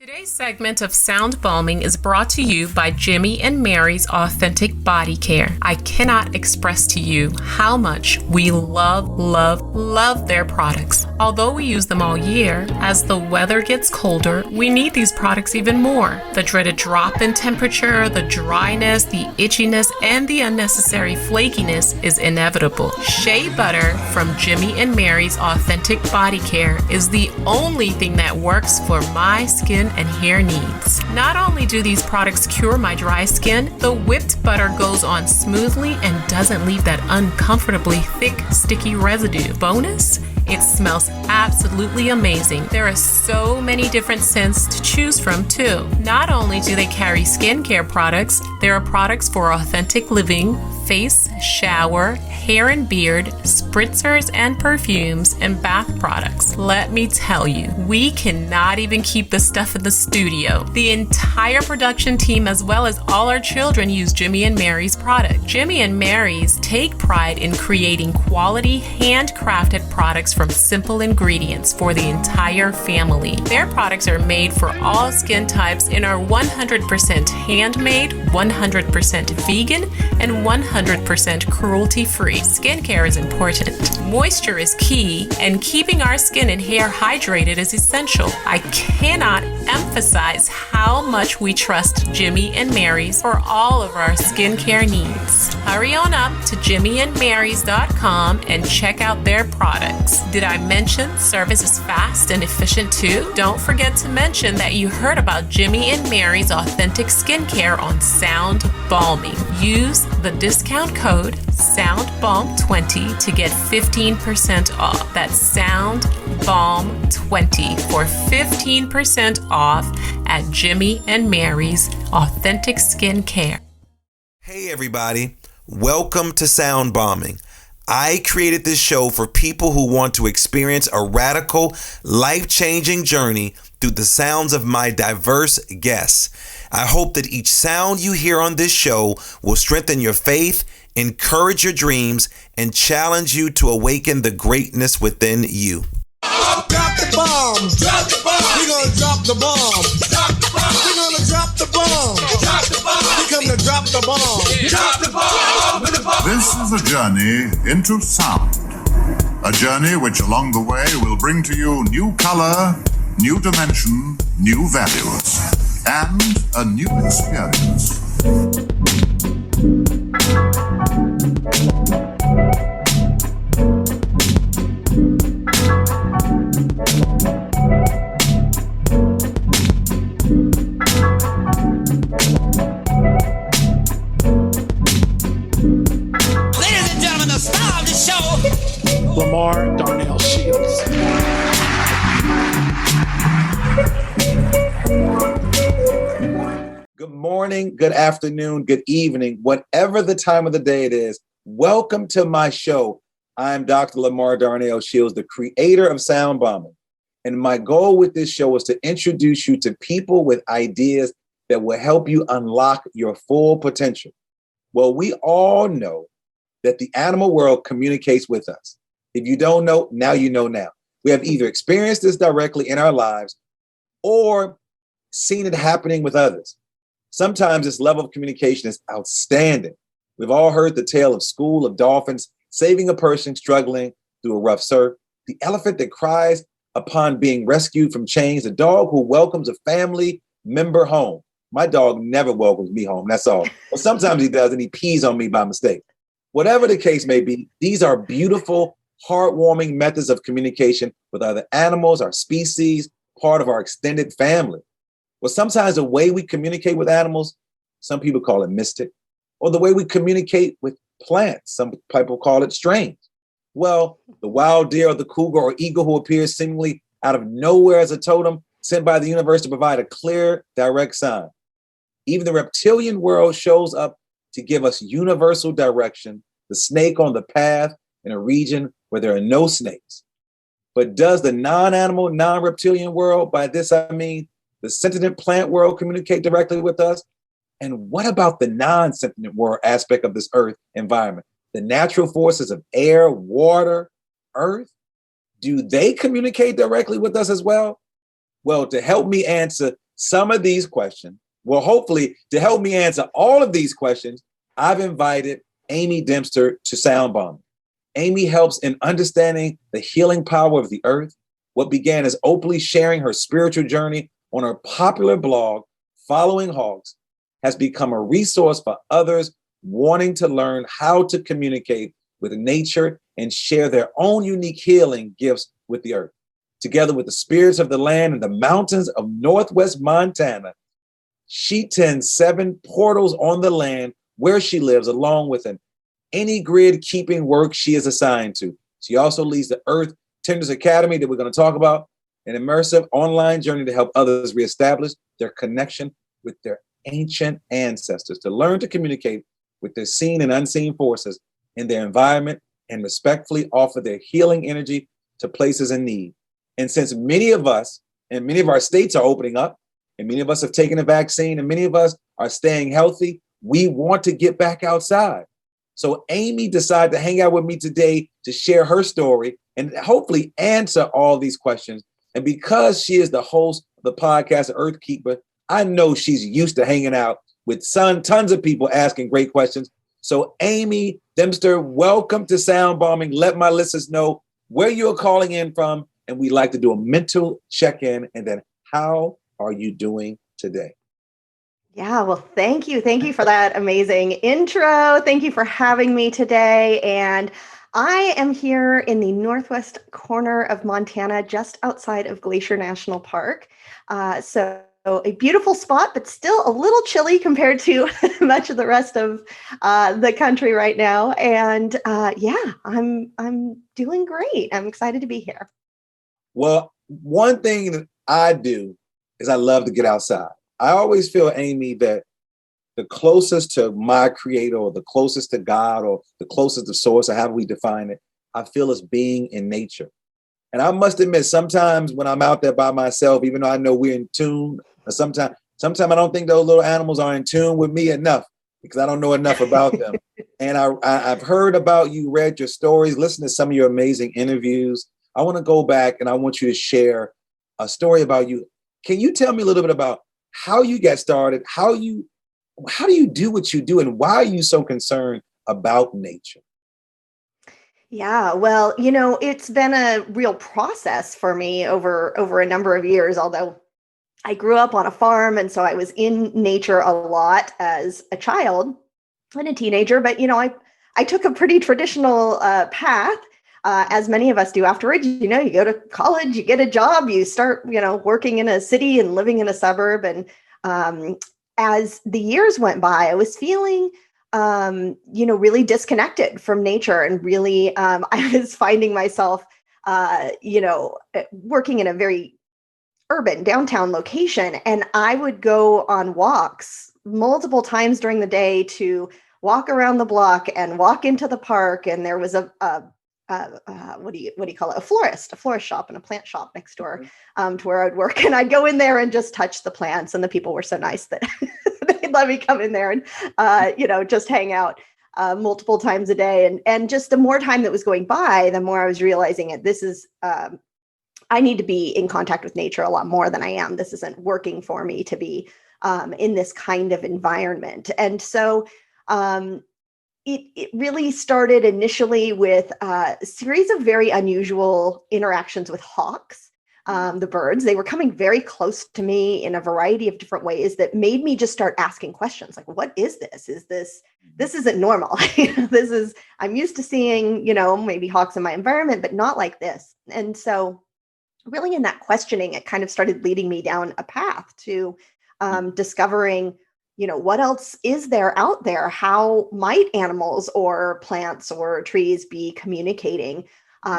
Today's segment of Sound Balming is brought to you by Jimmy and Mary's Authentic Body Care. I cannot express to you how much we love their products. Although we use them all year, as the weather gets colder, we need these products even more. The dreaded drop in temperature, the dryness, the itchiness, and the unnecessary flakiness is inevitable. Shea butter from Jimmy and Mary's Authentic Body Care is the only thing that works for my skin and hair needs. Not only do these products cure my dry skin, the whipped butter goes on smoothly and doesn't leave that uncomfortably thick, sticky residue. Bonus? It smells absolutely amazing. There are so many different scents to choose from too. Not only do they carry skincare products, there are products for authentic living, face, shower, hair and beard, spritzers and perfumes, and bath products. Let me tell you, we cannot even keep the stuff in the studio. The entire production team as well as all our children use Jimmy and Mary's product. Jimmy and Mary's take pride in creating quality, handcrafted products from simple ingredients for the entire family. Their products are made for all skin types and are 100% handmade, 100% vegan, and 100% cruelty-free. Skincare is important. Moisture is key, and keeping our skin and hair hydrated is essential. I cannot emphasize how much we trust Jimmy and Mary's for all of our skincare needs. Hurry on up to jimmyandmarys.com and check out their products. Did I mention service is fast and efficient too? Don't forget to mention that you heard about Jimmy and Mary's Authentic Skincare on Sound Balming. Use the discount code SOUNDBALM20 to get 15% off. That's SOUNDBALM20 for 15% off at Jimmy and Mary's Authentic Skincare. Hey everybody, welcome to Sound Bombing. I created this show for people who want to experience a radical, life-changing journey through the sounds of my diverse guests. I hope that each sound you hear on this show will strengthen your faith, encourage your dreams, and challenge you to awaken the greatness within you. Drop the bombs. Drop the bomb. We're gonna drop the bomb. Drop the bomb. We're gonna drop the bomb. Drop the bomb. We come to drop the bomb. Drop the bomb. This is a journey into sound. A journey which along the way will bring to you new color, new dimension, new values, and a new experience. Lamar Darnell Shields. Good morning, good afternoon, good evening, whatever the time of the day it is. Welcome to my show. I'm Dr. Lamar Darnell Shields, the creator of Sound Bombing. And my goal with this show is to introduce you to people with ideas that will help you unlock your full potential. Well, we all know that the animal world communicates with us. If you don't know, now you know now. We have either experienced this directly in our lives or seen it happening with others. Sometimes this level of communication is outstanding. We've all heard the tale of School of Dolphins saving a person struggling through a rough surf, the elephant that cries upon being rescued from chains, the dog who welcomes a family member home. My dog never welcomes me home, that's all. But sometimes he does, and he pees on me by mistake. Whatever the case may be, these are beautiful, heartwarming methods of communication with other animals, our species, part of our extended family. Well, sometimes the way we communicate with animals, some people call it mystic, or the way we communicate with plants, some people call it strange. Well, the wild deer or the cougar or eagle who appears seemingly out of nowhere as a totem sent by the universe to provide a clear, direct sign. Even the reptilian world shows up to give us universal direction, the snake on the path in a region where there are no snakes. But does the non-animal, non-reptilian world, by this I mean the sentient plant world, communicate directly with us? And what about the non-sentient world aspect of this earth environment? The natural forces of air, water, earth, do they communicate directly with us as well? Well, to help me answer some of these questions. Well, hopefully, to help me answer all of these questions, I've invited Amy Dempster to Sound Bombing. Amy helps in understanding the healing power of the earth. What began as openly sharing her spiritual journey on her popular blog, Following Hogs, has become a resource for others wanting to learn how to communicate with nature and share their own unique healing gifts with the earth. Together with the spirits of the land and the mountains of Northwest Montana, she tends 7 portals on the land where she lives, along with any grid keeping work she is assigned to. She also leads the Earth Tenders Academy that we're going to talk about, an immersive online journey to help others reestablish their connection with their ancient ancestors, to learn to communicate with their seen and unseen forces in their environment and respectfully offer their healing energy to places in need. And since many of us and many of our states are opening up, and many of us have taken a vaccine, and many of us are staying healthy, we want to get back outside. So Amy decided to hang out with me today to share her story and hopefully answer all these questions. And because she is the host of the podcast Earthkeeper, I know she's used to hanging out with tons of people asking great questions. So Amy Dempster, welcome to Sound Bombing. Let my listeners know where you're calling in from, and we'd like to do a mental check-in, and then how are you doing today? Yeah, well, thank you. Thank you for that amazing intro. Thank you for having me today. And I am here in the northwest corner of Montana, just outside of Glacier National Park. So a beautiful spot, but still a little chilly compared to much of the rest of the country right now. And yeah, I'm doing great. I'm excited to be here. Well, one thing that I do is I love to get outside. I always feel, Amy, that the closest to my creator, or the closest to God, or the closest to source, or however we define it, I feel is being in nature. And I must admit, sometimes when I'm out there by myself, even though I know we're in tune, sometimes I don't think those little animals are in tune with me enough, because I don't know enough about them. And I've heard about you, read your stories, listened to some of your amazing interviews. I want to go back and I want you to share a story about you. Can you tell me a little bit about how you got started, how do you do what you do, and why are you so concerned about nature? Yeah, well, it's been a real process for me over a number of years, although I grew up on a farm, and so I was in nature a lot as a child and a teenager. But, I took a pretty traditional path, as many of us do afterwards. You go to college, you get a job, you start, working in a city and living in a suburb. And as the years went by, I was feeling, really disconnected from nature, and really, I was finding myself, working in a very urban downtown location. And I would go on walks multiple times during the day to walk around the block and walk into the park. And there was what do you call it? A florist shop and a plant shop next door to where I'd work. And I'd go in there and just touch the plants. And the people were so nice that they'd let me come in there and, just hang out multiple times a day. And just the more time that was going by, the more I was realizing it. This is, I need to be in contact with nature a lot more than I am. This isn't working for me to be in this kind of environment. And so, it really started initially with a series of very unusual interactions with hawks, the birds. They were coming very close to me in a variety of different ways that made me just start asking questions like, what is this? This isn't normal. I'm used to seeing, maybe hawks in my environment, but not like this. And so really in that questioning, it kind of started leading me down a path to discovering what else is there out there? How might animals or plants or trees be communicating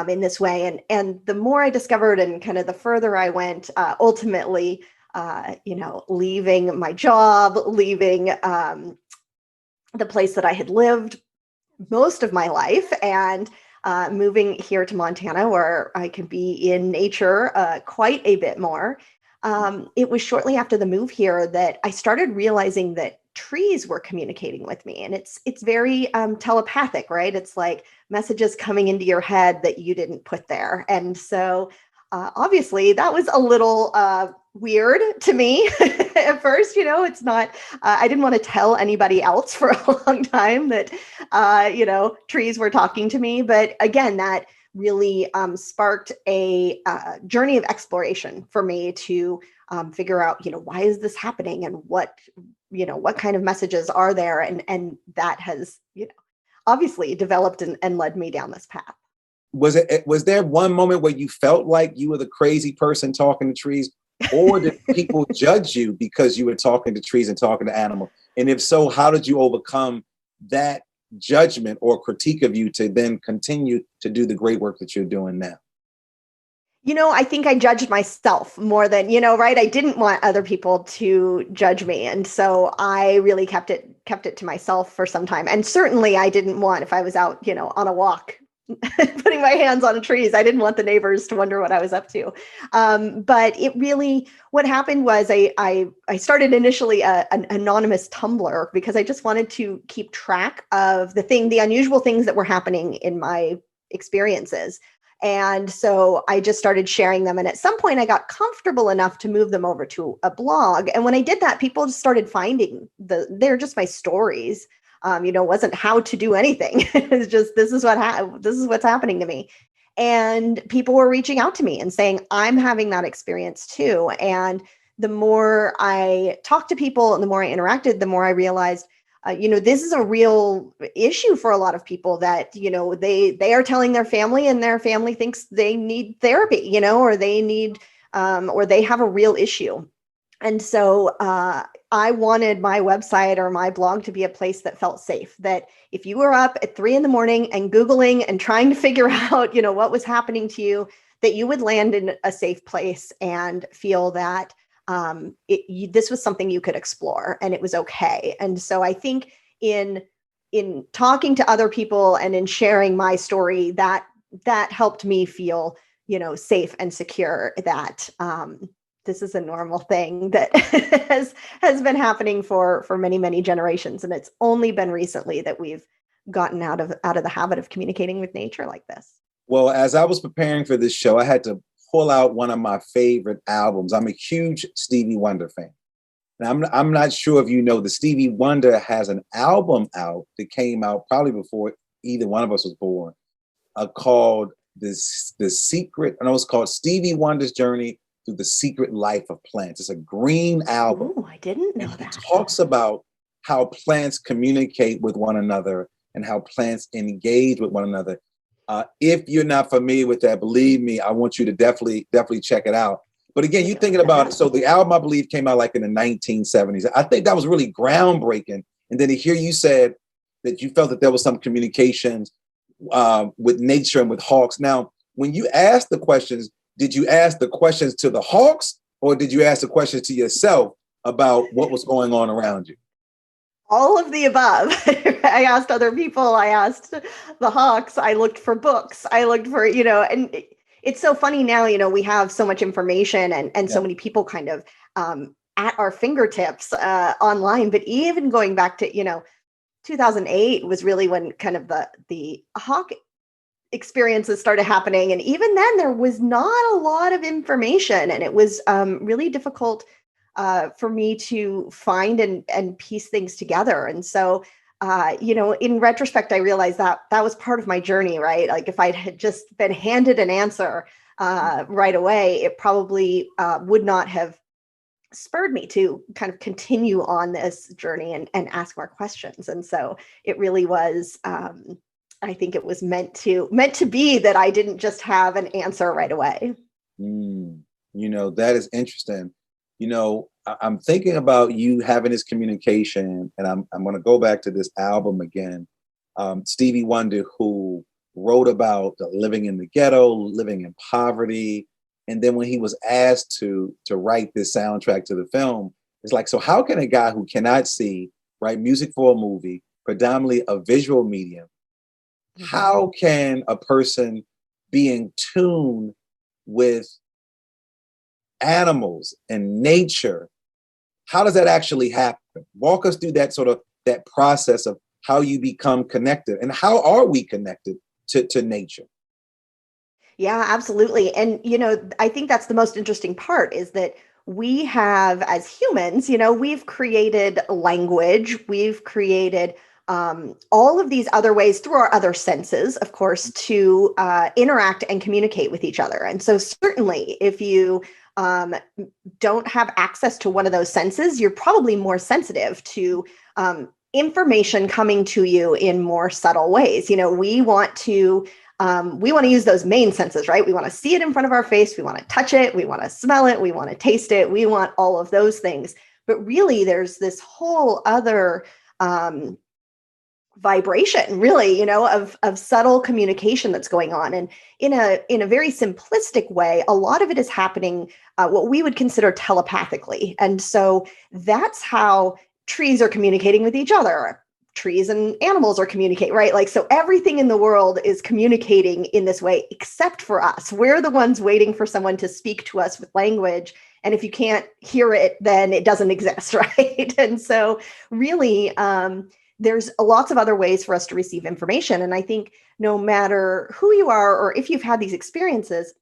in this way? And the more I discovered and kind of the further I went, ultimately, leaving my job, leaving the place that I had lived most of my life, and moving here to Montana, where I can be in nature quite a bit more. It was shortly after the move here that I started realizing that trees were communicating with me. And it's very telepathic, right? It's like messages coming into your head that you didn't put there. And so obviously that was a little weird to me at first. It's not, I didn't want to tell anybody else for a long time that, trees were talking to me. But again, that really sparked a journey of exploration for me to figure out, why is this happening, and what kind of messages are there? And that has, obviously developed and led me down this path. Was there one moment where you felt like you were the crazy person talking to trees, or did people judge you because you were talking to trees and talking to animals? And if so, how did you overcome that judgment or critique of you to then continue to do the great work that you're doing now? I think I judged myself more than, right? I didn't want other people to judge me. And so I really kept it to myself for some time. And certainly I didn't want, if I was out, on a walk, putting my hands on trees, I didn't want the neighbors to wonder what I was up to. But it really, what happened was I started initially an anonymous Tumblr because I just wanted to keep track of the unusual things that were happening in my experiences. And so I just started sharing them. And at some point I got comfortable enough to move them over to a blog. And when I did that, people just started finding they're just my stories. It wasn't how to do anything. It's just, this is what's happening to me. And people were reaching out to me and saying, I'm having that experience too. And the more I talked to people and the more I interacted, the more I realized, this is a real issue for a lot of people that, they are telling their family and their family thinks they need therapy, or they need, or they have a real issue. And so I wanted my website or my blog to be a place that felt safe, that if you were up at 3 a.m. and Googling and trying to figure out, what was happening to you, that you would land in a safe place and feel that this was something you could explore and it was okay. And so I think in talking to other people and in sharing my story, that helped me feel, safe and secure, that this is a normal thing that has been happening for many, many generations. And it's only been recently that we've gotten out of the habit of communicating with nature like this. Well, as I was preparing for this show, I had to pull out one of my favorite albums. I'm a huge Stevie Wonder fan. And I'm not sure if you know, the Stevie Wonder has an album out that came out probably before either one of us was born, called The Secret, and it was called Stevie Wonder's Journey Through the Secret Life of Plants. It's a green album. Oh, I didn't know that. It talks about how plants communicate with one another and how plants engage with one another. If you're not familiar with that, believe me, I want you to definitely check it out. But again, you're thinking about, so the album, I believe, came out like in the 1970s. I think that was really groundbreaking. And then to hear you said that you felt that there was some communications with nature and with hawks. Now, when you asked the questions, did you ask the questions to the hawks, or did you ask the questions to yourself about what was going on around you? All of the above. I asked other people. I asked the hawks. I looked for books. I looked for, and it's so funny now, we have so much information and so many people kind of at our fingertips online. But even going back to, 2008 was really when kind of the hawk experiences started happening. And even then there was not a lot of information, and it was really difficult for me to find and piece things together. And so, in retrospect, I realized that was part of my journey, right? Like if I had just been handed an answer right away, it probably would not have spurred me to kind of continue on this journey and ask more questions. And so it really was, I think it was meant to be that I didn't just have an answer right away. That is interesting. I'm thinking about you having this communication, and I'm going to go back to this album again. Stevie Wonder, who wrote about living in the ghetto, living in poverty. And then when he was asked to write this soundtrack to the film, it's like, so how can a guy who cannot see write music for a movie, predominantly a visual medium? How can a person be in tune with animals and nature? How does that actually happen? Walk us through that process of how you become connected, and how are we connected to nature? Yeah, absolutely. And, I think that's the most interesting part is that we have, as humans, we've created language, we've created all of these other ways through our other senses, of course, to interact and communicate with each other. And so, certainly, if you um, don't have access to one of those senses, you're probably more sensitive to information coming to you in more subtle ways. We want to use those main senses, right? We want to see it in front of our face. We want to touch it. We want to smell it. We want to taste it. We want all of those things. But really, there's this whole other vibration, really, of subtle communication that's going on. And in a very simplistic way, a lot of it is happening what we would consider telepathically. And so that's how trees are communicating with each other. Trees and animals are communicating, right? Like, so everything in the world is communicating in this way, except for us. We're the ones waiting for someone to speak to us with language. And if you can't hear it, then it doesn't exist, right? And so really, there's lots of other ways for us to receive information. And I think no matter who you are, or if you've had these experiences,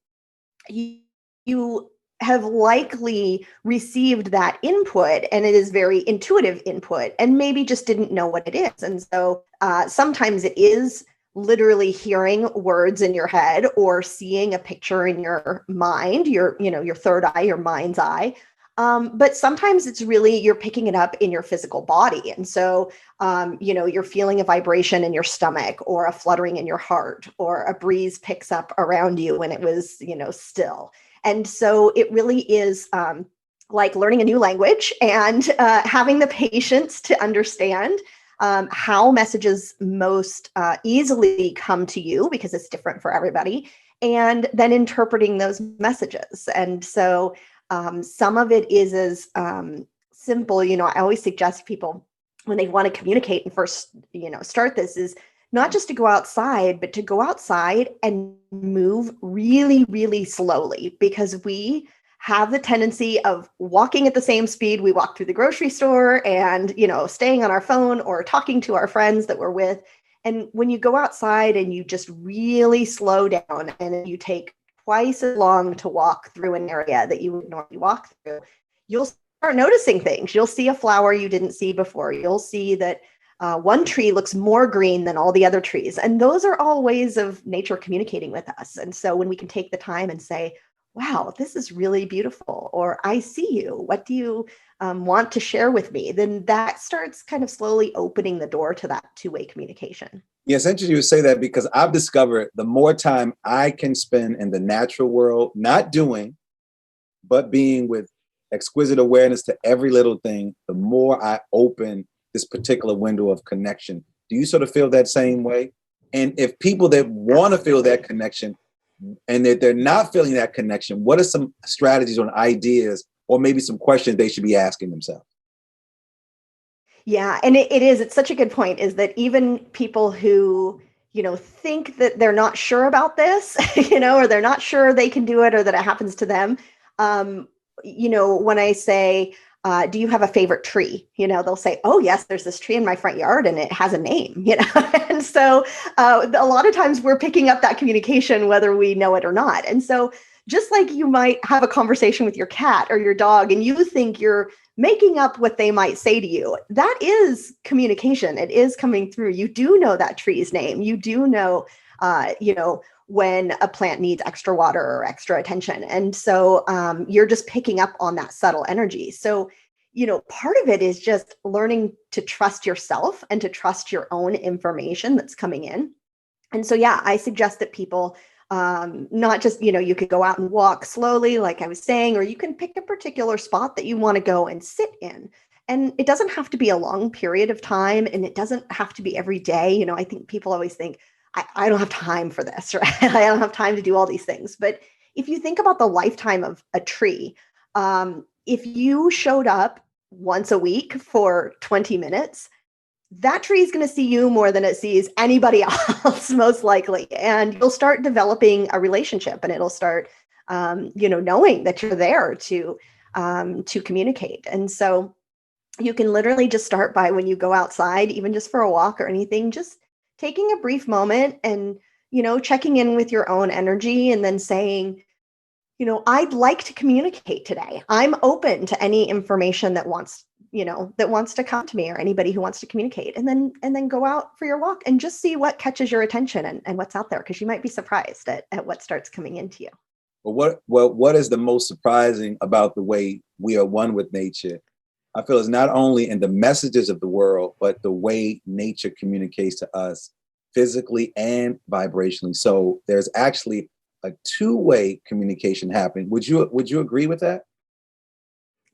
you have likely received that input, and it is very intuitive input, and maybe just didn't know what it is. And so sometimes it is literally hearing words in your head or seeing a picture in your mind, your third eye, your mind's eye. But sometimes it's really, you're picking it up in your physical body. And so, you're feeling a vibration in your stomach, or a fluttering in your heart, or a breeze picks up around you when it was, still. And so it really is like learning a new language and having the patience to understand how messages most easily come to you, because it's different for everybody, and then interpreting those messages. And so some of it is as simple, I always suggest people, when they want to communicate and first, start this, is not just to go outside, but to go outside and move really, really slowly, because we have the tendency of walking at the same speed we walk through the grocery store, and, staying on our phone or talking to our friends that we're with. And when you go outside and you just really slow down, and you take twice as long to walk through an area that you would normally walk through, you'll start noticing things. You'll see a flower you didn't see before. You'll see that one tree looks more green than all the other trees. And those are all ways of nature communicating with us. And so when we can take the time and say, wow, this is really beautiful, or I see you, what do you want to share with me? Then that starts kind of slowly opening the door to that two-way communication. Yeah, it's interesting you say that, because I've discovered the more time I can spend in the natural world, not doing, but being with exquisite awareness to every little thing, the more I open this particular window of connection. Do you sort of feel that same way? And if people that want to feel that connection and that they're not feeling that connection, what are some strategies or ideas, or maybe some questions they should be asking themselves? Yeah, and it's such a good point, is that even people who, think that they're not sure about this, or they're not sure they can do it, or that it happens to them. When I say, do you have a favorite tree? They'll say, oh yes, there's this tree in my front yard and it has a name, and so a lot of times we're picking up that communication, whether we know it or not. And so just like you might have a conversation with your cat or your dog, and you think you're making up what they might say to you, that is communication. It is coming through. You do know that tree's name. You do know, when a plant needs extra water or extra attention. And so you're just picking up on that subtle energy. So, part of it is just learning to trust yourself and to trust your own information that's coming in. And so, yeah, I suggest that people not just, you could go out and walk slowly, like I was saying, or you can pick a particular spot that you want to go and sit in. And it doesn't have to be a long period of time, and it doesn't have to be every day. I think people always think, I don't have time for this, right? I don't have time to do all these things. But if you think about the lifetime of a tree, if you showed up once a week for 20 minutes, that tree is going to see you more than it sees anybody else, most likely. And you'll start developing a relationship, and it'll start, knowing that you're there to communicate. And so you can literally just start by, when you go outside, even just for a walk or anything, just taking a brief moment and checking in with your own energy and then saying, I'd like to communicate today. I'm open to any information that wants to come to me, or anybody who wants to communicate, and then go out for your walk and just see what catches your attention and what's out there, because you might be surprised at what starts coming into you. Well, what is the most surprising about the way we are one with nature? I feel is not only in the messages of the world, but the way nature communicates to us physically and vibrationally. So there's actually a two-way communication happening. Would you agree with that?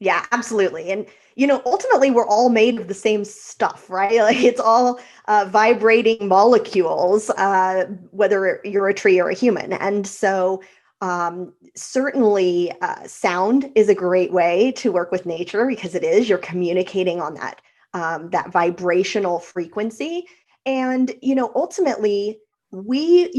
Yeah, absolutely. And, ultimately we're all made of the same stuff, right? Like it's all vibrating molecules, whether you're a tree or a human. And so certainly sound is a great way to work with nature, because you're communicating on that vibrational frequency. And, ultimately we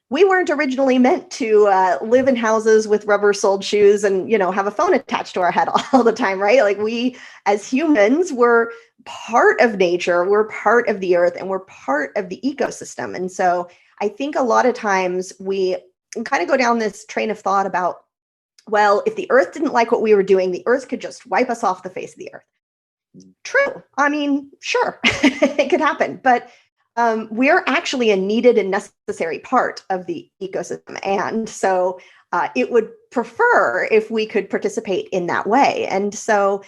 weren't originally meant to live in houses with rubber soled shoes and, have a phone attached to our head all the time, right? Like we, as humans, we're part of nature, we're part of the earth, and we're part of the ecosystem. And so I think a lot of times we kind of go down this train of thought about, well, if the earth didn't like what we were doing, the earth could just wipe us off the face of the earth. True. I mean, sure, it could happen, but we're actually a needed and necessary part of the ecosystem. And so it would prefer if we could participate in that way. And so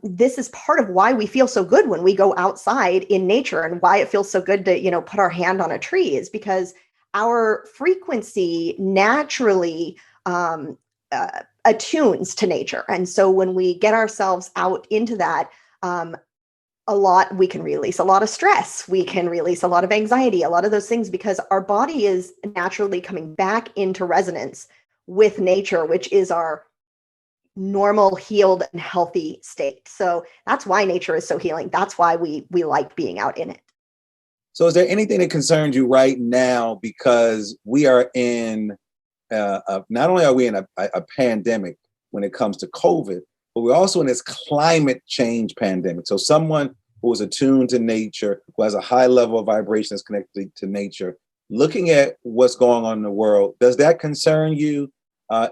this is part of why we feel so good when we go outside in nature, and why it feels so good to, put our hand on a tree, is because our frequency naturally attunes to nature. And so when we get ourselves out into that, we can release a lot of stress. We can release a lot of anxiety, a lot of those things, because our body is naturally coming back into resonance with nature, which is our normal, healed, and healthy state. So that's why nature is so healing. That's why we like being out in it. So is there anything that concerns you right now? Because we are in, not only are we in a pandemic when it comes to COVID, but we're also in this climate change pandemic. So someone who is attuned to nature, who has a high level of vibration that's connected to nature, looking at what's going on in the world, does that concern you?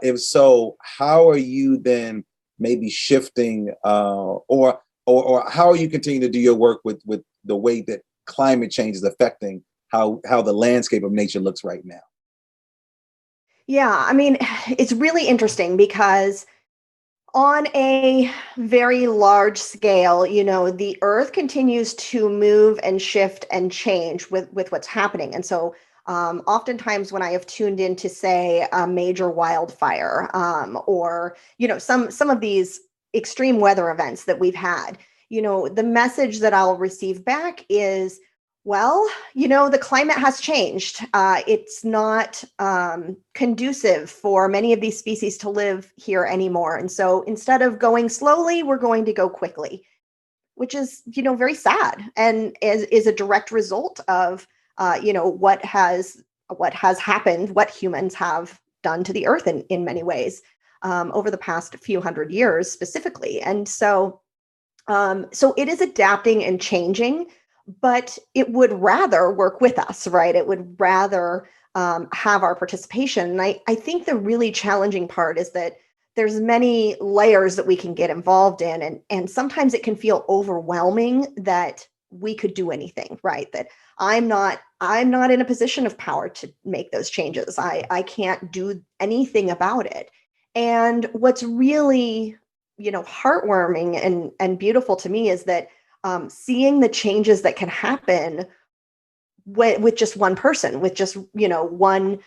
If so, how are you then maybe shifting, or how are you continuing to do your work with the way that climate change is affecting how the landscape of nature looks right now? Yeah, I mean, it's really interesting because on a very large scale, the earth continues to move and shift and change with what's happening. And so oftentimes when I have tuned into, say, a major wildfire, or, some of these extreme weather events that we've had, the message that I'll receive back is, well, the climate has changed. It's not conducive for many of these species to live here anymore. And so instead of going slowly, we're going to go quickly, which is, very sad, and is a direct result of, what has happened, what humans have done to the earth in many ways over the past few hundred years specifically. And so it is adapting and changing, but it would rather work with us, right? It would rather have our participation. And I think the really challenging part is that there's many layers that we can get involved in. And sometimes it can feel overwhelming that we could do anything, right? That I'm not in a position of power to make those changes. I can't do anything about it. And what's really, heartwarming and beautiful to me is that seeing the changes that can happen with just one person, with just, one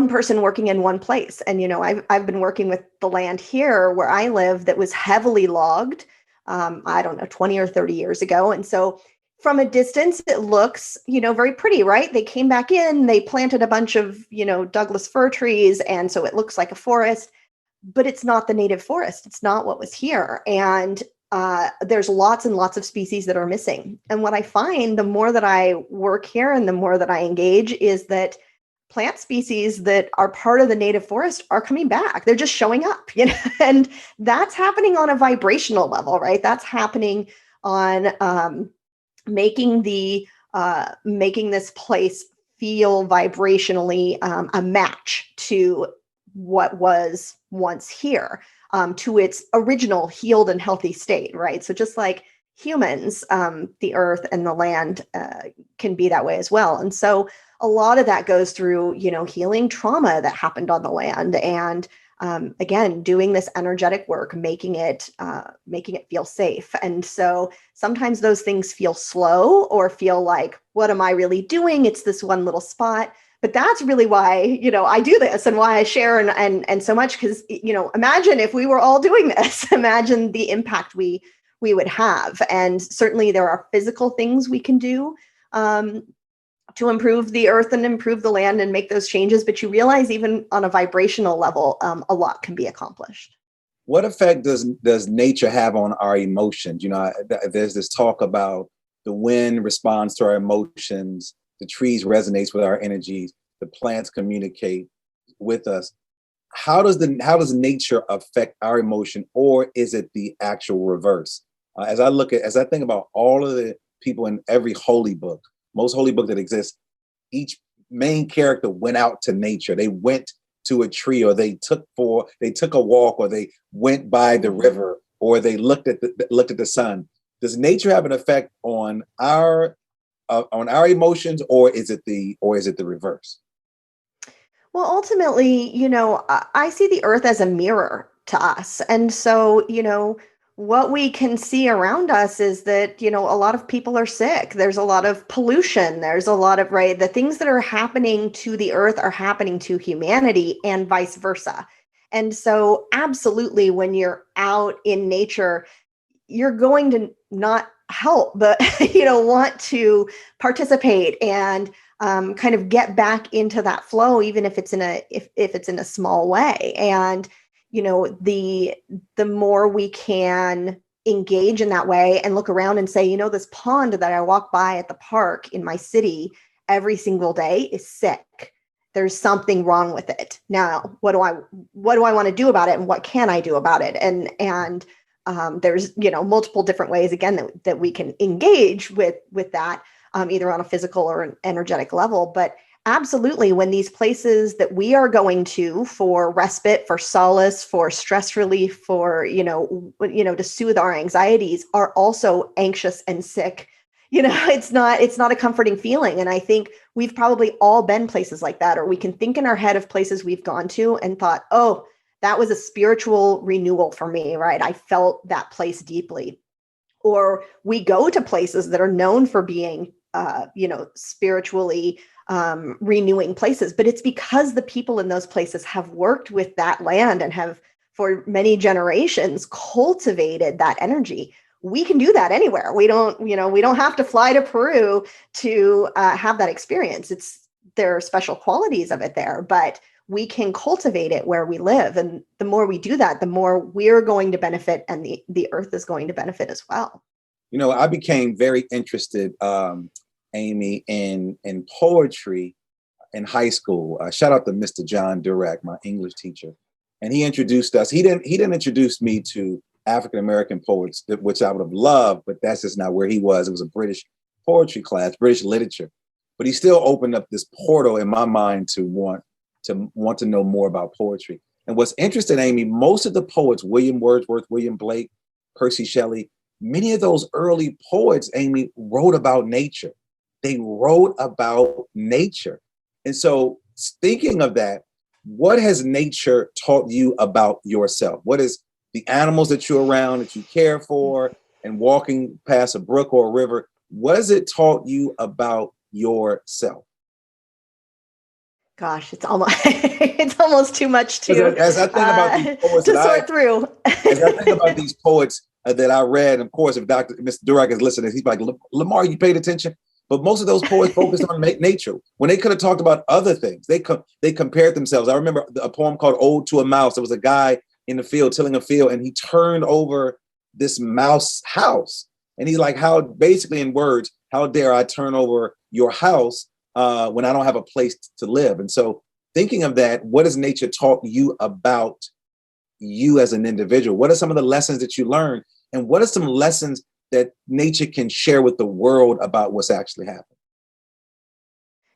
person working in one place. And, I've been working with the land here where I live that was heavily logged, 20 or 30 years ago. And so from a distance, it looks, very pretty, right? They came back in, they planted a bunch of, Douglas fir trees. And so it looks like a forest, but it's not the native forest. It's not what was here. And there's lots and lots of species that are missing. And what I find, the more that I work here and the more that I engage, is that plant species that are part of the native forest are coming back. They're just showing up, and that's happening on a vibrational level, right? That's happening on making this place feel vibrationally a match to what was once here, to its original healed and healthy state, right? So just like humans, the earth and the land can be that way as well. And so a lot of that goes through, healing trauma that happened on the land, and again, doing this energetic work, making it feel safe. And so sometimes those things feel slow or feel like, what am I really doing? It's this one little spot. But that's really why, I do this and why I share and so much, because, imagine if we were all doing this, imagine the impact we would have. And certainly there are physical things we can do to improve the earth and improve the land and make those changes. But you realize even on a vibrational level, a lot can be accomplished. What effect does nature have on our emotions? There's this talk about the wind responds to our emotions, the trees resonates with our energies, the plants communicate with us. How does nature affect our emotion, or is it the actual reverse? As I think about all of the people in every holy book, most holy book that exists, each main character went out to nature. They went to a tree, or they took a walk, or they went by the river, or they looked at the sun. Does nature have an effect on our emotions, or is it the reverse? Well, ultimately, I see the earth as a mirror to us. And so, what we can see around us is that, a lot of people are sick. There's a lot of pollution. There's a lot of, right, the things that are happening to the earth are happening to humanity and vice versa. And so absolutely, when you're out in nature, you're going to not help, but, want to participate and kind of get back into that flow, even if it's in a small way. And the more we can engage in that way and look around and say, this pond that I walk by at the park in my city every single day is sick. There's something wrong with it. Now, what do I want to do about it, and what can I do about it? And there's multiple different ways again that we can engage with that, either on a physical or an energetic level. But absolutely, when these places that we are going to for respite, for solace, for stress relief, for, to soothe our anxieties, are also anxious and sick, it's not a comforting feeling. And I think we've probably all been places like that, or we can think in our head of places we've gone to and thought, oh, that was a spiritual renewal for me, right? I felt that place deeply. Or we go to places that are known for being, spiritually renewing places, but it's because the people in those places have worked with that land and have for many generations cultivated that energy. We can do that anywhere. We don't have to fly to Peru to have that experience. There are special qualities of it there, but we can cultivate it where we live. And the more we do that, the more we're going to benefit, and the earth is going to benefit as well. I became very interested, Amy, in poetry in high school. Shout out to Mr. John Durack, my English teacher. And he introduced us. He didn't introduce me to African-American poets, which I would have loved, but that's just not where he was. It was a British poetry class, British literature. But he still opened up this portal in my mind to want to know more about poetry. And what's interesting, Amy, most of the poets, William Wordsworth, William Blake, Percy Shelley, many of those early poets, Amy, wrote about nature. They wrote about nature. And so thinking of that, what has nature taught you about yourself? What is the animals that you're around, that you care for, and walking past a brook or a river, what has it taught you about yourself? Gosh, it's almost too much to as I think about these poets to sort through. As I think about these poets that I read, of course, if Mr. Durack is listening, he's like, Lamar, you paid attention? But most of those poets focused on nature when they could have talked about other things. They compared themselves. I remember a poem called Ode to a Mouse. There was a guy in the field tilling a field, and he turned over this mouse house. And he's like, how, basically in words, how dare I turn over your house when I don't have a place to live? And so thinking of that, what has nature taught you about you as an individual? What are some of the lessons that you learned? And what are some lessons that nature can share with the world about what's actually happening?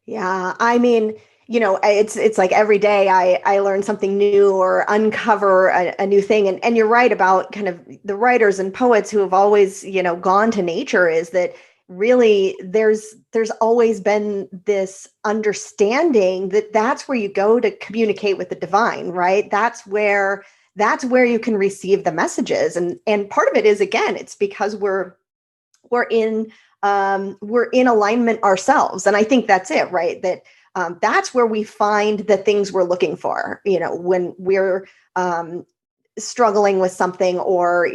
Yeah, I mean, it's like every day I learn something new or uncover a new thing. And you're right about kind of the writers and poets who have always, gone to nature, is that really there's always been this understanding that that's where you go to communicate with the divine, right? That's where you can receive the messages. And part of it is, again, it's because we're in we're in alignment ourselves. And I think that's it, right? That's where we find the things we're looking for, when we're struggling with something, or,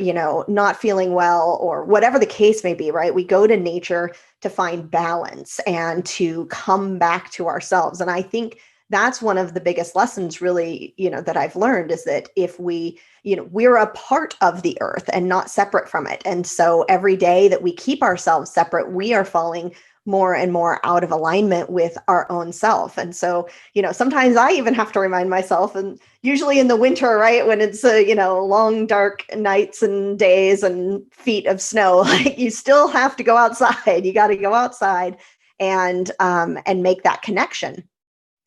not feeling well, or whatever the case may be, right? We go to nature to find balance and to come back to ourselves. And I think that's one of the biggest lessons, really, that I've learned, is that if we're a part of the earth and not separate from it. And so every day that we keep ourselves separate, we are falling more and more out of alignment with our own self. And so, sometimes I even have to remind myself, and usually in the winter, right, when it's, long, dark nights and days and feet of snow, like, you still have to go outside. You got to go outside and make that connection.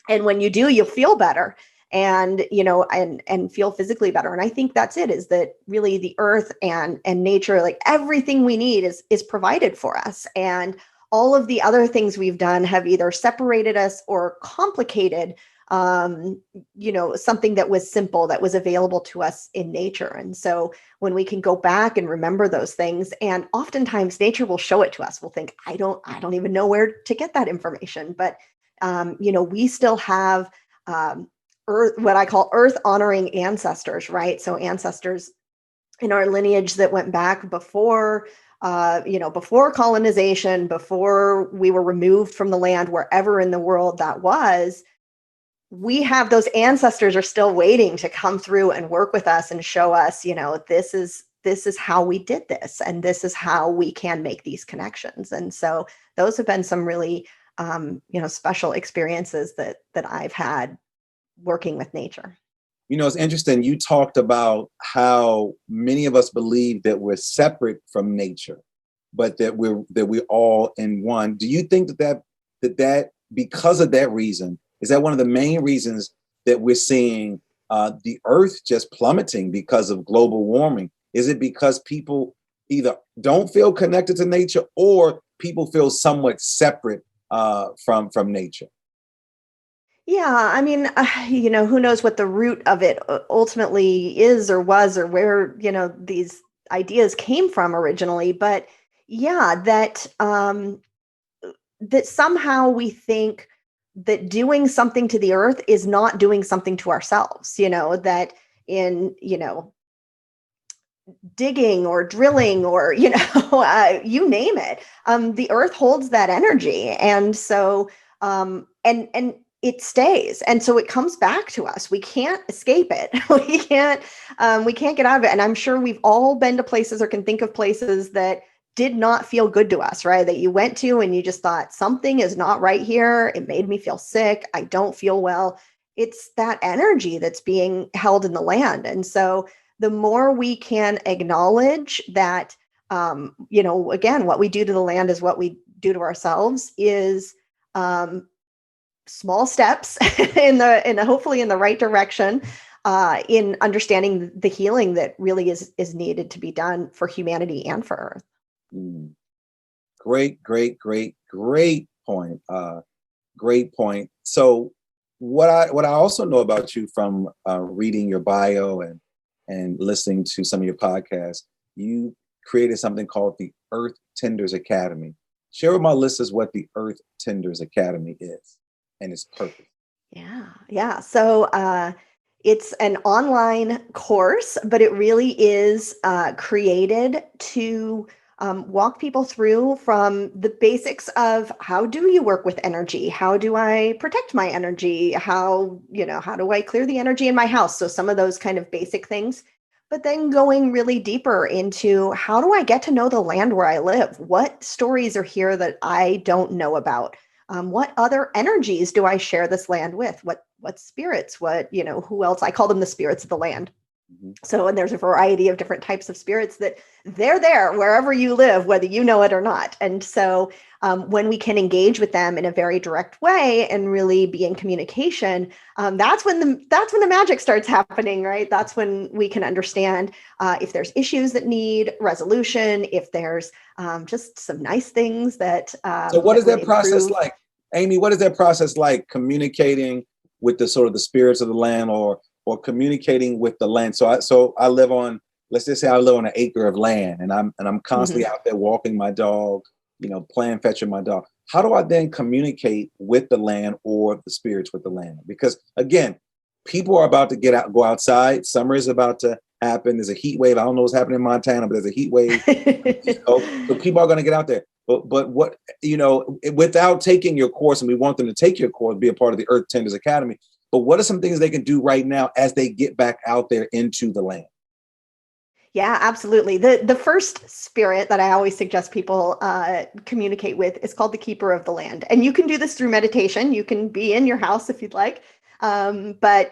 And when you do, you'll feel better, and, and feel physically better. And I think that's it, is that really the earth and nature, like, everything we need is provided for us. And all of the other things we've done have either separated us or complicated, something that was simple, that was available to us in nature. And so when we can go back and remember those things, and oftentimes nature will show it to us, we'll think, I don't even know where to get that information. But, we still have earth, what I call earth honoring ancestors, right? So ancestors in our lineage that went back before, before colonization, before we were removed from the land, wherever in the world that was. We have those ancestors are still waiting to come through and work with us and show us, this is how we did this, and this is how we can make these connections. And so those have been some really, special experiences that I've had working with nature. It's interesting. You talked about how many of us believe that we're separate from nature, but that we're all in one. Do you think that because of that reason, is that one of the main reasons that we're seeing the earth just plummeting because of global warming? Is it because people either don't feel connected to nature, or people feel somewhat separate from nature? Yeah, I mean, who knows what the root of it ultimately is, or was, or where, these ideas came from originally. But yeah, that somehow we think that doing something to the earth is not doing something to ourselves, that in, digging or drilling or, you name it, the earth holds that energy. And so, and it stays. And so it comes back to us. We can't escape it. We can't get out of it. And I'm sure we've all been to places, or can think of places, that did not feel good to us, right? That you went to and you just thought, something is not right here. It made me feel sick. I don't feel well. It's that energy that's being held in the land. And so the more we can acknowledge that, again, what we do to the land is what we do to ourselves, is small steps hopefully in the right direction, in understanding the healing that really is needed to be done for humanity and for Earth. Great point. Great point. So what I also know about you from reading your bio and listening to some of your podcasts, you created something called the Earth Tenders Academy. Share with my listeners what the Earth Tenders Academy is and its purpose. Yeah. So it's an online course, but it really is created to walk people through from the basics of, how do you work with energy? How do I protect my energy? How do I clear the energy in my house? So some of those kind of basic things, but then going really deeper into, how do I get to know the land where I live? What stories are here that I don't know about? What other energies do I share this land with? What spirits? Who else? I call them the spirits of the land. Mhm. So, and there's a variety of different types of spirits that they're there wherever you live, whether you know it or not. And so, when we can engage with them in a very direct way and really be in communication, that's when the magic starts happening, right? That's when we can understand if there's issues that need resolution, if there's just some nice things that So what that is would that process improve. like? Amy, what is that process like communicating with the sort of the spirits of the land or communicating with the land? So I live on, let's just say I live on an acre of land and I'm constantly Mhm. out there walking my dog, playing fetch with my dog. How do I then communicate with the land or the spirits with the land? Because again, people are about to go outside. Summer is about to happen. There's a heat wave. I don't know what's happening in Montana, but there's a heat wave on the East Coast. So people are going to get out there. But what, without taking your course, and we want them to take your course, be a part of the Earth Tenders Academy. But what are some things they can do right now as they get back out there into the land? Yeah, absolutely. The first spirit that I always suggest people communicate with is called the keeper of the land, and you can do this through meditation. You can be in your house if you'd like, but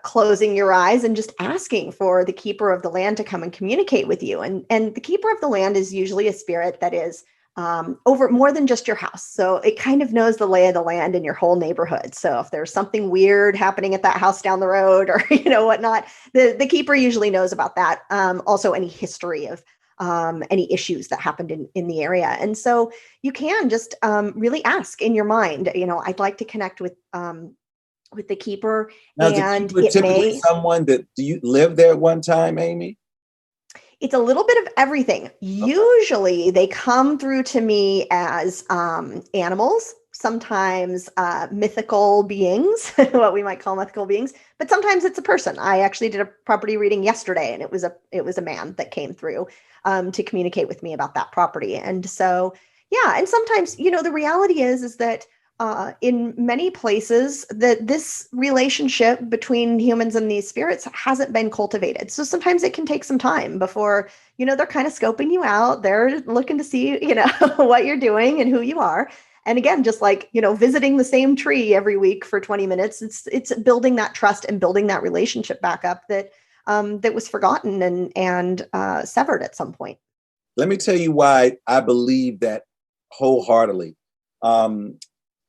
closing your eyes and just asking for the keeper of the land to come and communicate with you. And the keeper of the land is usually a spirit that is over more than just your house. So it kind of knows the lay of the land in your whole neighborhood. So if there's something weird happening at that house down the road or, whatnot, the keeper usually knows about that. Also any history of any issues that happened in the area. And so you can just really ask in your mind, I'd like to connect with the keeper. Now, is the And keeper it typically may, someone that, do you live there at one time, Amy? it's a little bit of everything. Okay. Usually they come through to me as animals, sometimes mythical beings, what we might call mythical beings, but sometimes it's a person. I actually did a property reading yesterday and it was a man that came through to communicate with me about that property. And so, yeah, and sometimes, the reality is that in many places that this relationship between humans and these spirits hasn't been cultivated. So sometimes it can take some time before, they're kind of scoping you out. They're looking to see, what you're doing and who you are. And again, just like, visiting the same tree every week for 20 minutes, it's building that trust and building that relationship back up that that was forgotten and severed at some point. Let me tell you why I believe that wholeheartedly.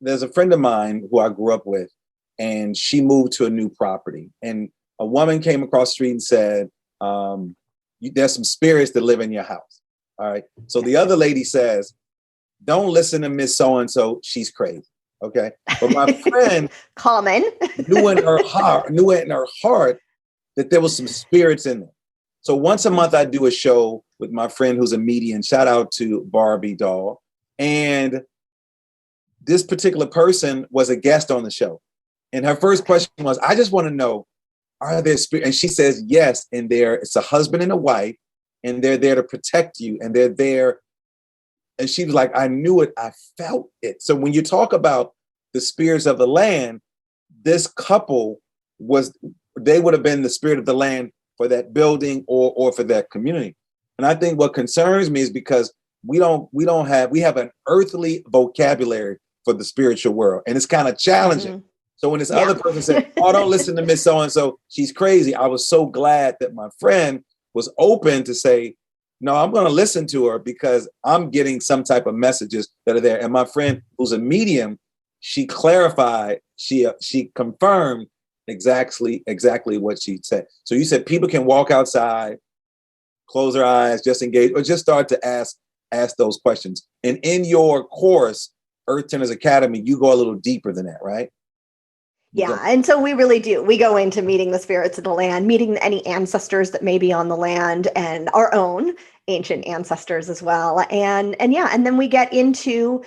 There's a friend of mine who I grew up with, and she moved to a new property. And a woman came across the street and said, there's some spirits that live in your house. All right. So the other lady says, don't listen to Miss So-and-so. She's crazy. Okay. But my friend Common. knew in her heart that there was some spirits in there. So once a month, I do a show with my friend who's a medium. Shout out to Barbie Doll. And this particular person was a guest on the show. And her first question was, I just want to know, are there spirits? And she says, yes. And it's a husband and a wife, and they're there to protect you. And they're there. And she was like, I knew it. I felt it. So when you talk about the spirits of the land, this couple they would have been the spirit of the land for that building or for that community. And I think what concerns me is because we have an earthly vocabulary for the spiritual world. And it's kind of challenging. Mhm. So when this other person said, oh, don't listen to Miss So-and-so, she's crazy. I was so glad that my friend was open to say, no, I'm going to listen to her because I'm getting some type of messages that are there. And my friend who's a medium, she clarified, she confirmed exactly what she said. So you said people can walk outside, close their eyes, just engage, or just start to ask those questions. And in your course, Earth Tenders Academy, you go a little deeper than that, right? Yeah, and so we really do. We go into meeting the spirits of the land, meeting any ancestors that may be on the land, and our own ancient ancestors as well. And yeah, and then we get into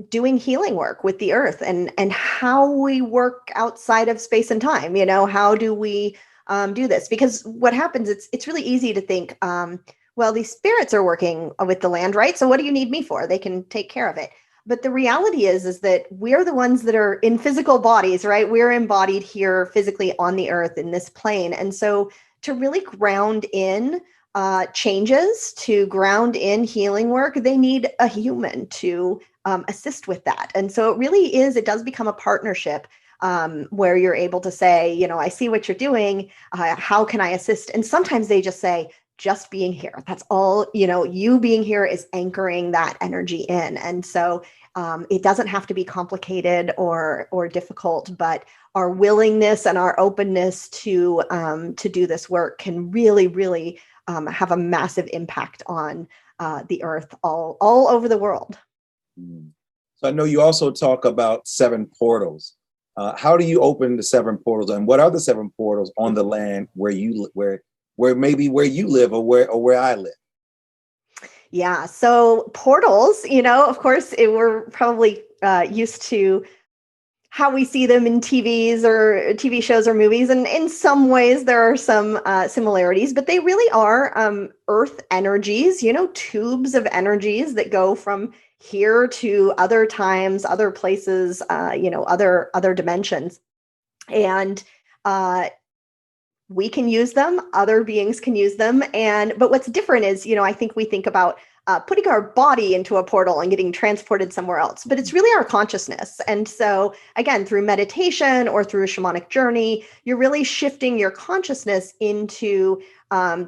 doing healing work with the earth and how we work outside of space and time. How do we do this? Because what happens, it's really easy to think, well, these spirits are working with the land, right? So what do you need me for? They can take care of it. But the reality is that we're the ones that are in physical bodies, right? We're embodied here physically on the earth in this plane. And so to really ground in changes, to ground in healing work, they need a human to assist with that. And so it does become a partnership where you're able to say, I see what you're doing. How can I assist? And sometimes they just say, just being here. That's all, you being here is anchoring that energy in. And so it doesn't have to be complicated or difficult, but our willingness and our openness to do this work can really, really have a massive impact on the earth all over the world. So I know you also talk about 7 portals. How do you open the 7 portals, and what are the 7 portals on the land where you live or where I live? Yeah. So portals, of course, we're probably used to how we see them in TV shows or movies. And in some ways, there are some similarities, but they really are earth energies, tubes of energies that go from here to other times, other places, other dimensions. And we can use them, other beings can use them. But what's different is, I think we think about putting our body into a portal and getting transported somewhere else, but it's really our consciousness. And so again, through meditation or through a shamanic journey, you're really shifting your consciousness into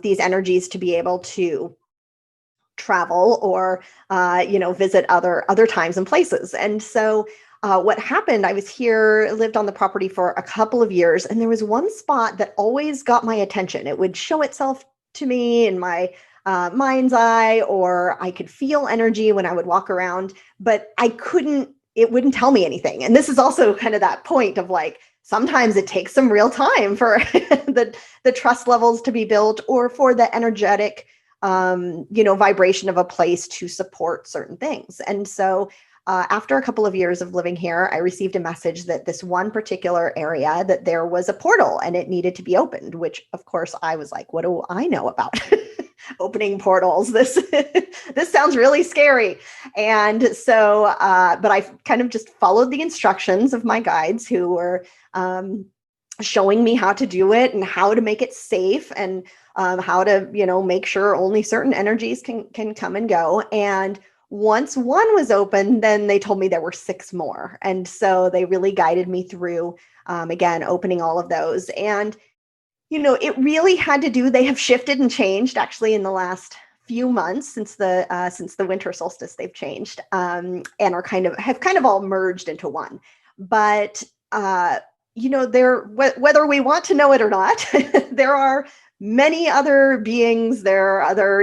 these energies to be able to travel or, visit other times and places. And so what happened, I lived on the property for a couple of years, and there was one spot that always got my attention. It would show itself to me in my mind's eye, or I could feel energy when I would walk around, but it wouldn't tell me anything. And this is also kind of that point of like, sometimes it takes some real time for the trust levels to be built, or for the energetic, vibration of a place to support certain things. And so after a couple of years of living here, I received a message that this one particular area, that there was a portal and it needed to be opened, which of course I was like, what do I know about opening portals? This sounds really scary. And so, but I kind of just followed the instructions of my guides, who were showing me how to do it and how to make it safe, and how to, make sure only certain energies can come and go. And once one was open, then they told me there were 6 more. And so they really guided me through, again, opening all of those. And, it really had to do, they have shifted and changed actually in the last few months since the winter solstice. They've changed and have kind of all merged into one. But, whether we want to know it or not, there are many other beings, there are other,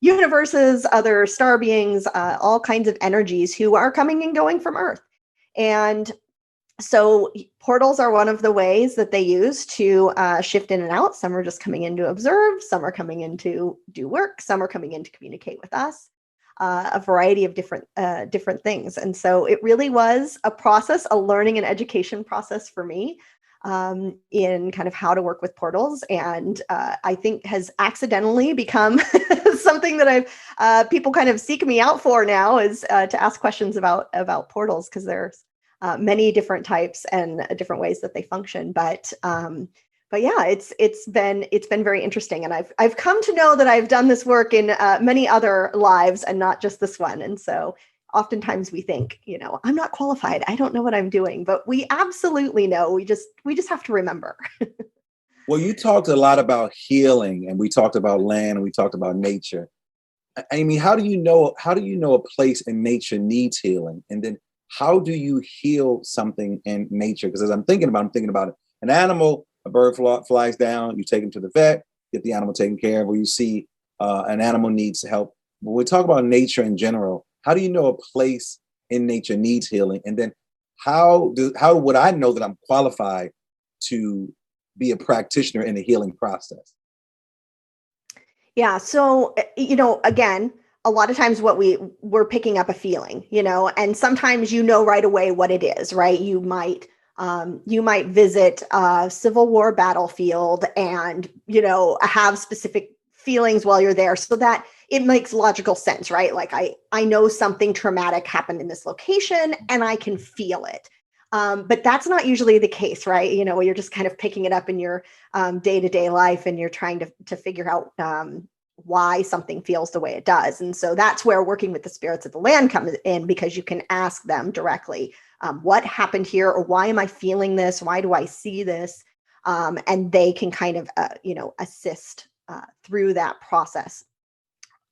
universes, other star beings, all kinds of energies who are coming and going from Earth. And so portals are one of the ways that they use to shift in and out. Some are just coming in to observe, some are coming in to do work, some are coming in to communicate with us, a variety of different things. And so it really was a process, a learning and education process for me, in kind of how to work with portals, and I think has accidentally become something that people kind of seek me out for now, is to ask questions about portals, because there's many different types and different ways that they function. But yeah, it's been very interesting, and I've come to know that I've done this work in many other lives and not just this one. And so oftentimes we think, I'm not qualified, I don't know what I'm doing, but we absolutely know. We just have to remember. Well, you talked a lot about healing, and we talked about land, and we talked about nature. Amy, how do you know a place in nature needs healing? And then how do you heal something in nature? Because as I'm thinking about it, an animal, a bird flies down, you take him to the vet, get the animal taken care of, or you see an animal needs help. When we talk about nature in general, how do you know a place in nature needs healing? And then how would I know that I'm qualified to be a practitioner in the healing process? Yeah. So, again, a lot of times we're picking up a feeling, and sometimes right away what it is, right? You might visit a Civil War battlefield and, have specific feelings while you're there, so that it makes logical sense, right? Like I know something traumatic happened in this location and I can feel it. But that's not usually the case, right? You're just kind of picking it up in your day-to-day life, and you're trying to figure out why something feels the way it does. And so that's where working with the spirits of the land comes in, because you can ask them directly, what happened here, or why am I feeling this? Why do I see this? And they can kind of, assist through that process.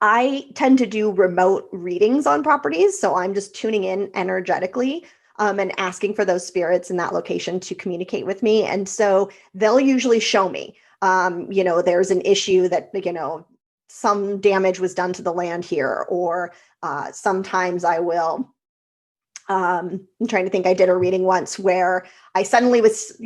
I tend to do remote readings on properties. So I'm just tuning in energetically and asking for those spirits in that location to communicate with me. And so they'll usually show me, there's an issue that, some damage was done to the land here, or sometimes I will. I'm trying to think. I did a reading once where I suddenly was,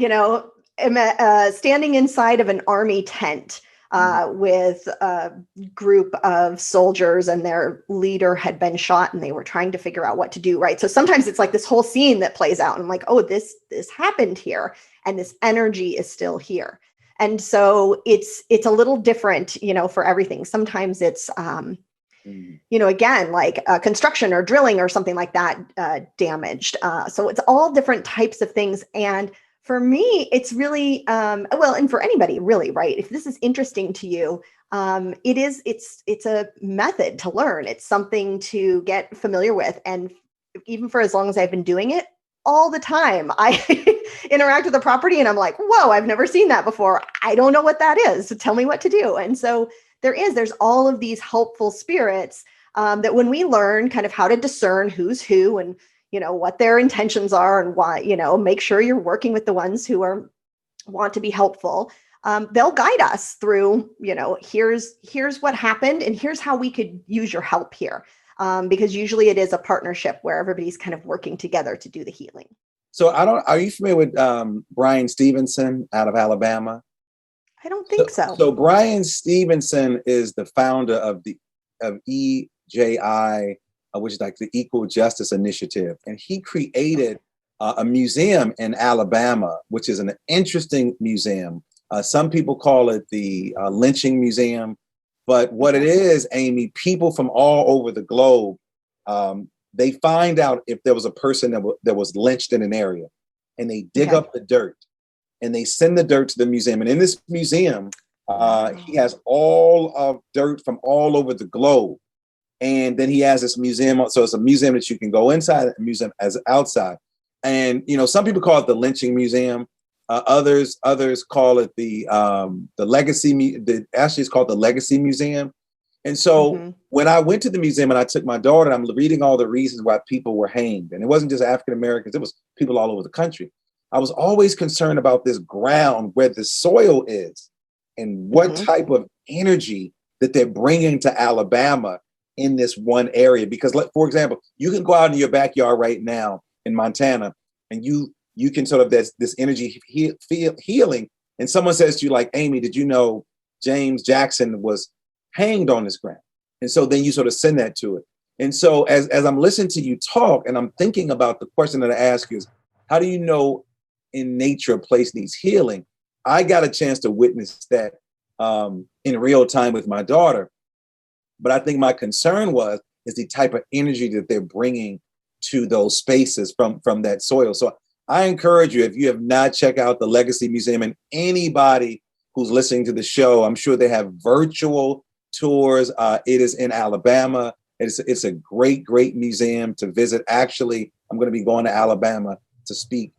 standing inside of an army tent with a group of soldiers, and their leader had been shot, and they were trying to figure out what to do. Right. So sometimes it's like this whole scene that plays out, and I'm like, oh, this happened here, and this energy is still here. And so it's a little different, for everything. Sometimes it's, again, like construction or drilling or something like that damaged. So it's all different types of things. And for me, it's really, and for anybody really, right? If this is interesting to you, it's a method to learn. It's something to get familiar with. And even for as long as I've been doing it, all the time, I interact with the property and I'm like, whoa, I've never seen that before. I don't know what that is. So tell me what to do. And so there's all of these helpful spirits that when we learn kind of how to discern who's who and, what their intentions are and why, make sure you're working with the ones who want to be helpful. They'll guide us through, here's what happened and here's how we could use your help here. Because usually it is a partnership where everybody's kind of working together to do the healing. So are you familiar with Brian Stevenson out of Alabama? I don't think so. So Brian Stevenson is the founder of EJI, which is like the Equal Justice Initiative. And he created a museum in Alabama, which is an interesting museum. Some people call it the Lynching Museum. But what it is, Amy, people from all over the globe, they find out if there was a person that was lynched in an area, and they dig up the dirt and they send the dirt to the museum. And in this museum, he has all of dirt from all over the globe. And then he has this museum. So it's a museum that you can go inside, a museum as outside. And, some people call it the Lynching Museum. Others call it the Legacy. Actually, it's called the Legacy Museum. And so when I went to the museum and I took my daughter, I'm reading all the reasons why people were hanged. And it wasn't just African Americans, it was people all over the country. I was always concerned about this ground where the soil is and what type of energy that they're bringing to Alabama in this one area. Because, for example, you can go out in your backyard right now in Montana and you can sort of, this energy healing. And someone says to you like, Amy, did you know James Jackson was hanged on this ground? And so then you sort of send that to it. And so as I'm listening to you talk and I'm thinking about the question that I ask you is, how do you know in nature a place needs healing? I got a chance to witness that in real time with my daughter. But I think my concern is the type of energy that they're bringing to those spaces from that soil. So I encourage you, if you have not checked out the Legacy Museum, and anybody who's listening to the show, I'm sure they have virtual tours. It is in Alabama. It's a great, great museum to visit. Actually, I'm going to be going to Alabama to speak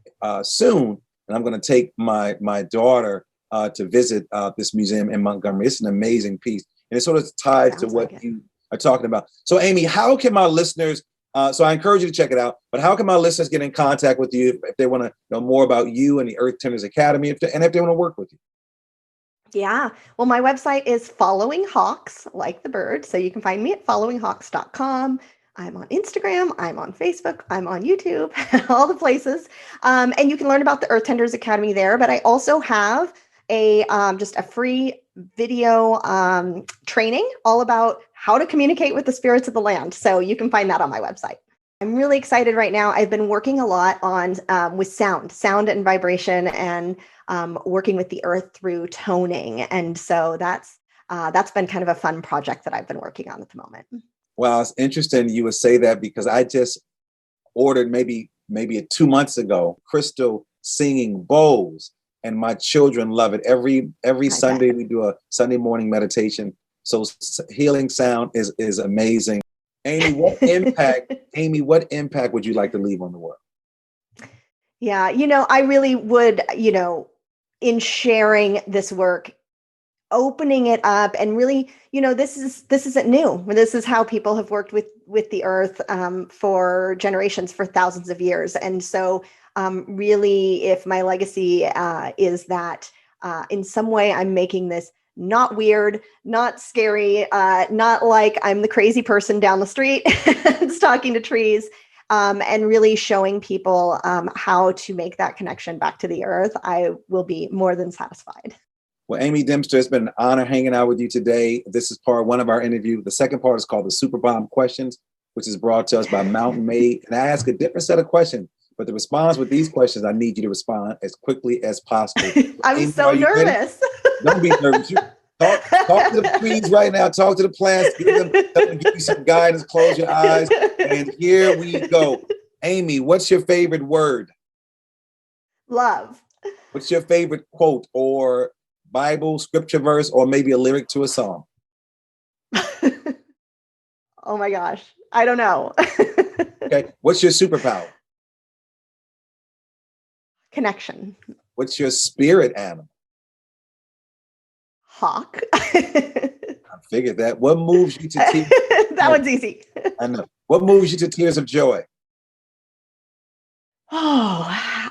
soon, and I'm going to take my daughter to visit this museum in Montgomery. It's an amazing piece, and it sort of ties to what you are talking about. So, Amy, how can my listeners? So I encourage you to check it out. But how can my listeners get in contact with you if they want to know more about you and the Earth Tenders Academy, and if they want to work with you? Yeah. Well, my website is Following Hawks, like the bird. So you can find me at followinghawks.com. I'm on Instagram. I'm on Facebook. I'm on YouTube, all the places. And you can learn about the Earth Tenders Academy there. But I also have just a free video training all about how to communicate with the spirits of the land. So you can find that on my website. I'm really excited right now. I've been working a lot on with sound and vibration, and working with the earth through toning. And so that's been kind of a fun project that I've been working on at the moment. Well, it's interesting you would say that, because I just ordered maybe 2 months ago crystal singing bowls, and my children love it. Every Sunday we do a Sunday morning meditation. So healing sound is amazing. Amy, what impact would you like to leave on the world? Yeah, I really would, in sharing this work, opening it up and really, this isn't new. This is how people have worked with the earth for generations, for thousands of years. And so really, if my legacy is that in some way I'm making this not weird, not scary, not like I'm the crazy person down the street talking to trees, and really showing people how to make that connection back to the earth, I will be more than satisfied. Well, Amy Dempster, it's been an honor hanging out with you today. This is part one of our interview. The second part is called the Super Bomb Questions, which is brought to us by Mountain Made. And I ask a different set of questions, but the response with these questions, I need you to respond as quickly as possible. I'm Amy, so nervous. Don't be nervous. Talk to the trees right now. Talk to the plants. Give you some guidance. Close your eyes. And here we go. Amy, what's your favorite word? Love. What's your favorite quote or Bible, scripture verse, or maybe a lyric to a song? Oh my gosh. I don't know. Okay. What's your superpower? Connection. What's your spirit animal? Hawk. I figured that. What moves you to tears? That one's easy. I know. What moves you to tears of joy?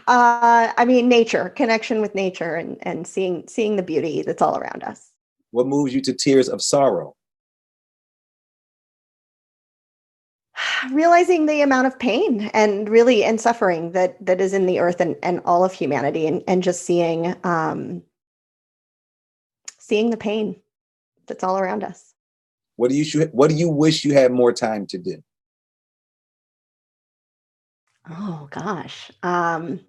I mean, nature, connection with nature and seeing the beauty that's all around us. What moves you to tears of sorrow? Realizing the amount of pain and suffering that is in the earth and all of humanity, and just seeing the pain that's all around us. What do you wish you had more time to do? Oh gosh. Probably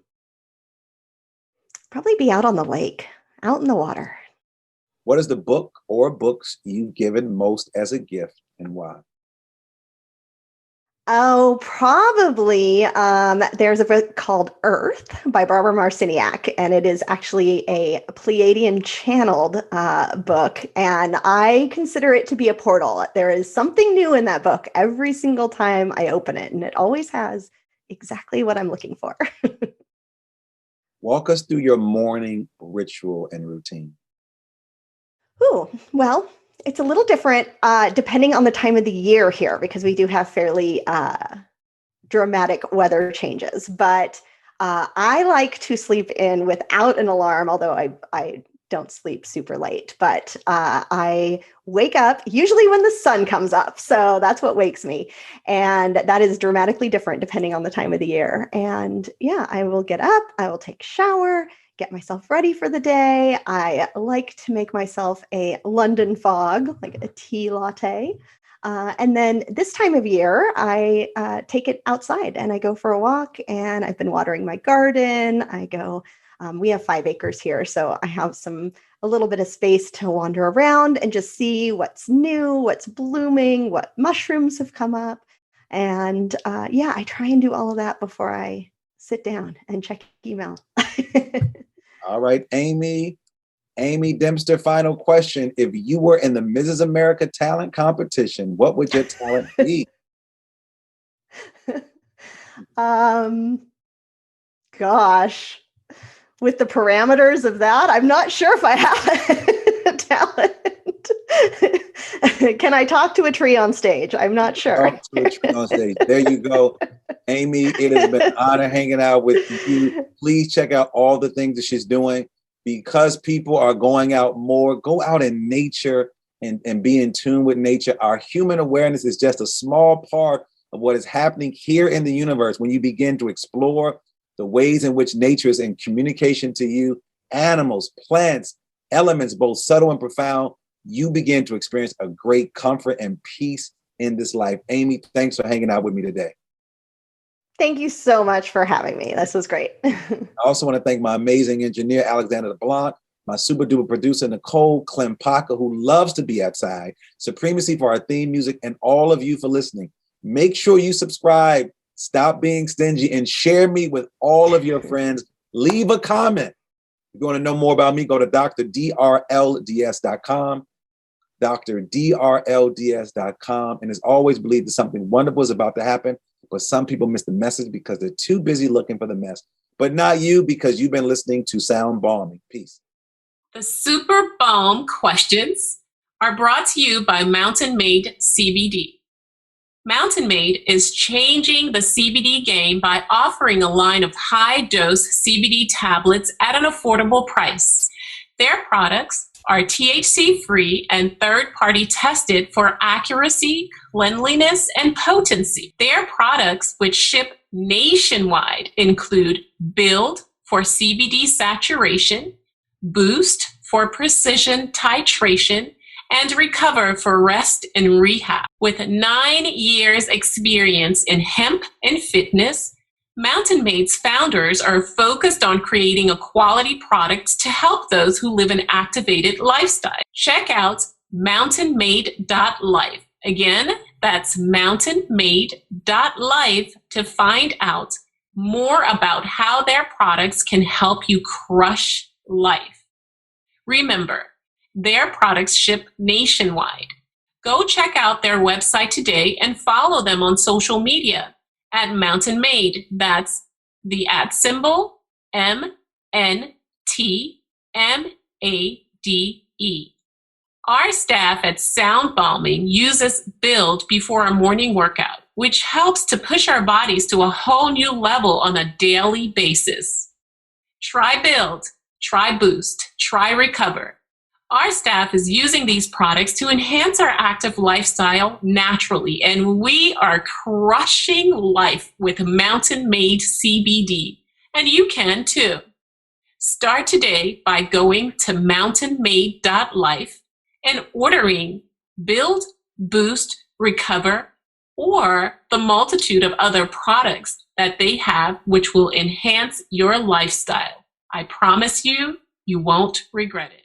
be out on the lake, out in the water. What is the book or books you've given most as a gift, and why? Oh, probably. There's a book called Earth by Barbara Marciniak, and it is actually a Pleiadian channeled book, and I consider it to be a portal. There is something new in that book every single time I open it, and it always has exactly what I'm looking for. Walk us through your morning ritual and routine. Ooh, well, it's a little different depending on the time of the year here, because we do have fairly dramatic weather changes. But I like to sleep in without an alarm, although I don't sleep super late. But I wake up usually when the sun comes up. So that's what wakes me. And that is dramatically different depending on the time of the year. And yeah, I will get up, I will take a shower, get myself ready for the day. I like to make myself a London fog, like a tea latte. And then this time of year, I take it outside and I go for a walk, and I've been watering my garden. I go, we have 5 acres here, so I have a little bit of space to wander around and just see what's new, what's blooming, what mushrooms have come up. And yeah, I try and do all of that before I sit down and check email. All right, Amy Dempster, final question. If you were in the Mrs. America talent competition, what would your talent be? Gosh, with the parameters of that, I'm not sure if I have a talent. Can I talk to a tree on stage? I'm not sure. Talk to a tree on stage. There you go. Amy, it has been an honor hanging out with you. Please check out all the things that she's doing. Because people are going out more, go out in nature and be in tune with nature. Our human awareness is just a small part of what is happening here in the universe. When you begin to explore the ways in which nature is in communication to you, animals, plants, elements, both subtle and profound, you begin to experience a great comfort and peace in this life. Amy, thanks for hanging out with me today. Thank you so much for having me. This was great. I also want to thank my amazing engineer, Alexander LeBlanc, my super duper producer, Nicole Klempaka, who loves to be outside, Supremacy for our theme music, and all of you for listening. Make sure you subscribe, stop being stingy, and share me with all of your friends. Leave a comment. If you want to know more about me, go to drdrlds.com, drdrlds.com. And as always, believe that something wonderful is about to happen. But some people miss the message because they're too busy looking for the mess. but not you because you've been listening to Sound Bombing. Peace. The Super Balm questions are brought to you by Mountain Made CBD. Mountain Made is changing the CBD game by offering a line of high-dose CBD tablets at an affordable price. Their products are THC-free and third-party tested for accuracy, cleanliness, and potency. Their products, which ship nationwide, include Build for CBD saturation, Boost for precision titration, and Recover for rest and rehab. With 9 years experience in hemp and fitness, Mountain Made's founders are focused on creating a quality product to help those who live an activated lifestyle. Check out mountainmade.life. Again, that's mountainmade.life to find out more about how their products can help you crush life. Remember, their products ship nationwide. Go check out their website today and follow them on social media at Mountain Made. That's the @ MNTMADE. Our staff at Sound Bombing uses Build before a morning workout, which helps to push our bodies to a whole new level on a daily basis. Try Build, try Boost, try Recover. Our staff is using these products to enhance our active lifestyle naturally, and we are crushing life with Mountain Made CBD, and you can too. Start today by going to mountainmade.life and ordering Build, Boost, Recover, or the multitude of other products that they have which will enhance your lifestyle. I promise you, you won't regret it.